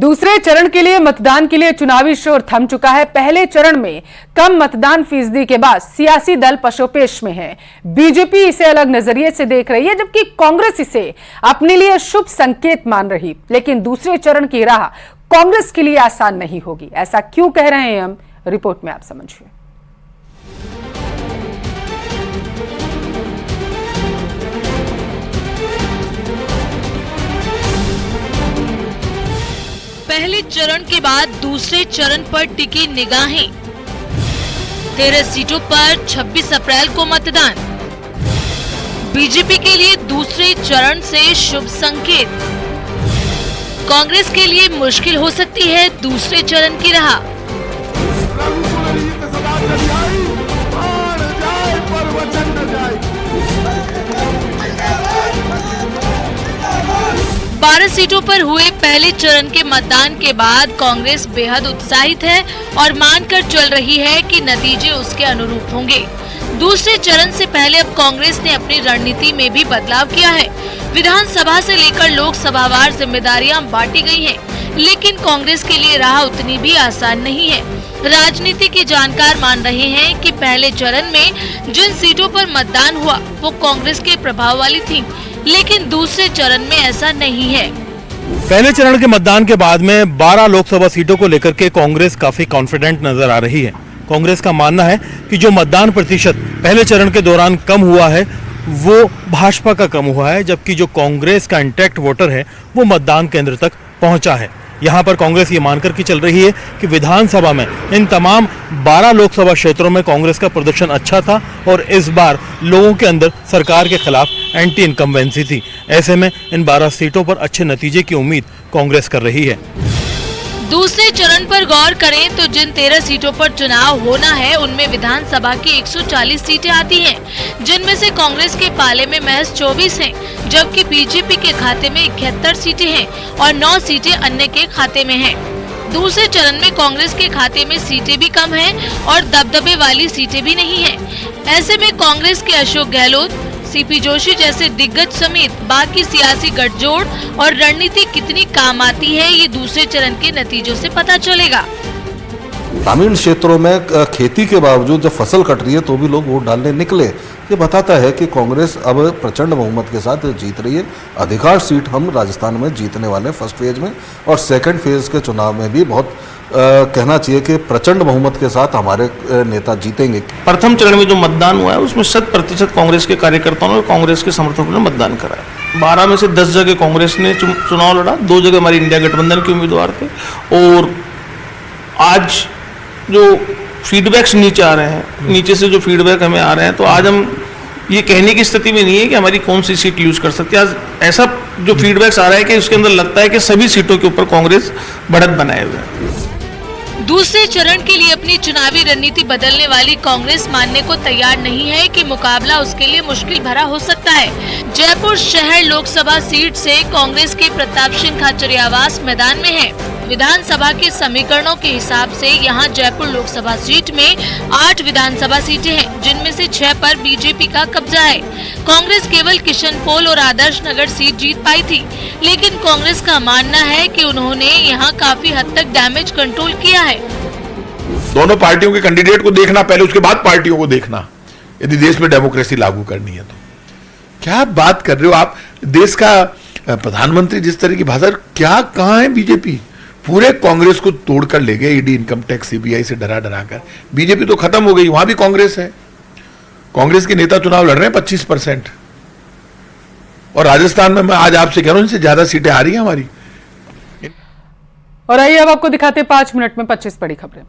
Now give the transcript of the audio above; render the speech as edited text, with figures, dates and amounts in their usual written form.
दूसरे चरण के लिए मतदान के लिए चुनावी शोर थम चुका है। पहले चरण में कम मतदान फीसदी के बाद सियासी दल पशोपेश में है। बीजेपी इसे अलग नजरिए से देख रही है, जबकि कांग्रेस इसे अपने लिए शुभ संकेत मान रही। लेकिन दूसरे चरण की राह कांग्रेस के लिए आसान नहीं होगी। ऐसा क्यों कह रहे हैं हम, रिपोर्ट में आप समझिए। पहले चरण के बाद दूसरे चरण पर टिकी निगाहें। 13 सीटों पर 26 अप्रैल को मतदान। बीजेपी के लिए दूसरे चरण से शुभ संकेत। कांग्रेस के लिए मुश्किल हो सकती है दूसरे चरण की राह। 12 सीटों पर हुए पहले चरण के मतदान के बाद कांग्रेस बेहद उत्साहित है और मानकर चल रही है कि नतीजे उसके अनुरूप होंगे। दूसरे चरण से पहले अब कांग्रेस ने अपनी रणनीति में भी बदलाव किया है। विधानसभा से लेकर लोकसभावार जिम्मेदारियां बांटी गई हैं, लेकिन कांग्रेस के लिए राह उतनी भी आसान नहीं है। राजनीति के जानकार मान रहे हैं कि पहले चरण में जिन सीटों पर मतदान हुआ वो कांग्रेस के प्रभाव वाली थी, लेकिन दूसरे चरण में ऐसा नहीं है। पहले चरण के मतदान के बाद में 12 लोकसभा सीटों को लेकर के कांग्रेस काफी कॉन्फिडेंट नजर आ रही है। कांग्रेस का मानना है कि जो मतदान प्रतिशत पहले चरण के दौरान कम हुआ है वो भाजपा का कम हुआ है, जबकि जो कांग्रेस का इंटैक्ट वोटर है वो मतदान केंद्र तक पहुंचा है। यहाँ पर कांग्रेस ये मानकर की चल रही है कि विधानसभा में इन तमाम 12 लोकसभा क्षेत्रों में कांग्रेस का प्रदर्शन अच्छा था और इस बार लोगों के अंदर सरकार के खिलाफ एंटी इनकम्बेंसी थी। ऐसे में इन 12 सीटों पर अच्छे नतीजे की उम्मीद कांग्रेस कर रही है। दूसरे चरण पर गौर करें तो जिन 13 सीटों पर चुनाव होना है उनमें विधानसभा की 140 सीटें आती हैं, जिनमें से कांग्रेस के पाले में महज 24 हैं, जबकि बीजेपी के खाते में 71 सीटें हैं और 9 सीटें अन्य के खाते में हैं। दूसरे चरण में कांग्रेस के खाते में सीटें भी कम हैं और दबदबे वाली सीटें भी नहीं हैं। ऐसे में कांग्रेस के अशोक गहलोत, सीपी जोशी जैसे दिग्गज समेत बाकी सियासी गठजोड़ और रणनीति कितनी काम आती है, ये दूसरे चरण के नतीजों से पता चलेगा। ग्रामीण क्षेत्रों में खेती के बावजूद जब फसल कट रही है तो भी लोग वोट डालने निकले। ये बताता है कि कांग्रेस अब प्रचंड बहुमत के साथ जीत रही है। अधिकांश सीट हम राजस्थान में जीतने वाले फर्स्ट फेज में, और सेकंड फेज के चुनाव में भी बहुत कहना चाहिए कि प्रचंड बहुमत के साथ हमारे नेता जीतेंगे। प्रथम चरण में जो मतदान हुआ है उसमें 100% कांग्रेस के कार्यकर्ताओं ने और कांग्रेस के समर्थकों ने मतदान कराया। 12 में से 10 जगह कांग्रेस ने चुनाव लड़ा, 2 जगह हमारी इंडिया गठबंधन के उम्मीदवार थे। और आज जो फीडबैक्स नीचे आ रहे हैं, नीचे से जो फीडबैक हमें आ रहे हैं, तो आज हम ये कहने की स्थिति में नहीं है कि हमारी कौन सी सीट यूज कर सकती है। आज ऐसा जो फीडबैक्स आ रहा है कि उसके अंदर लगता है कि सभी सीटों के ऊपर कांग्रेस बढ़त बनाए हुए है। दूसरे चरण के लिए अपनी चुनावी रणनीति बदलने वाली कांग्रेस मानने को तैयार नहीं है कि मुकाबला उसके लिए मुश्किल भरा हो सकता है। जयपुर शहर लोकसभा सीट से कांग्रेस के प्रताप सिंह खाचरियावास मैदान में है। विधानसभा के समीकरणों के हिसाब से यहाँ जयपुर लोकसभा सीट में 8 विधानसभा सीटें हैं, जिनमें से 6 पर बीजेपी का कब्जा है। कांग्रेस केवल किशनपोल और आदर्श नगर सीट जीत पाई थी, लेकिन कांग्रेस का मानना है कि उन्होंने यहाँ काफी हद तक डैमेज कंट्रोल किया है। दोनों पार्टियों के कैंडिडेट को देखना पहले, उसके बाद पार्टियों को देखना, यदि देश में डेमोक्रेसी लागू करनी है तो। क्या बात कर रहे हो आप? देश का प्रधानमंत्री जिस तरह की भाषा, क्या कहाँ है बीजेपी? पूरे कांग्रेस को तोड़कर ले गए ईडी, इनकम टैक्स, सीबीआई से डरा कर। बीजेपी तो खत्म हो गई, वहां भी कांग्रेस है। कांग्रेस के नेता चुनाव लड़ रहे हैं 25%, और राजस्थान में मैं आज आपसे कह रहा हूं इनसे ज्यादा सीटें आ रही हैं हमारी। और आइए अब आपको दिखाते 5 मिनट में 25 बड़ी खबरें।